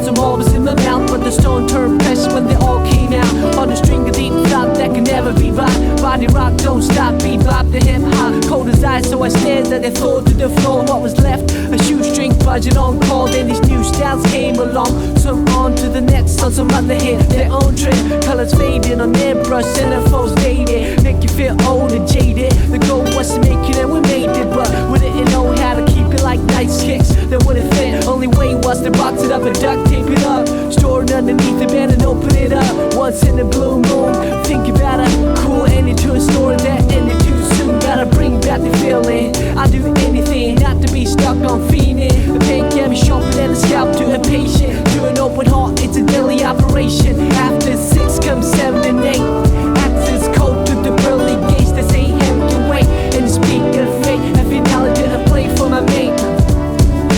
some marbles in my mouth, but the stone turned pressure when they all came out. On the string of deep thought that can never be right. Body rock, don't stop, bebop the hip hop. Cold as ice, so I stared at it, fall to the floor. What was left? A shoestring budget on call. Then these new styles came along. So on to the next, on some other hit. Their own trend, colors fading on their brush, and the foes dated. Make you feel old and jaded. The goal was to make it and we made it, but we didn't know how to keep it like nice kicks that wouldn't fit. Only way was to box it up and duct tape it up. Store it underneath the bed and open it up. Once in a blue moon, think about a cool ending to a story that ended too soon. Gotta bring back the feeling. I'll do anything not to be stuck on fiending. The pain can be sharper than a scalp to a patient. To an open heart, it's a daily operation. After 6 comes 7 and 8. Access code to the pearly gates that say heaven can wait. And the speak of fate, a finale to a play for my mate.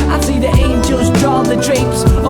I see the angels draw the drapes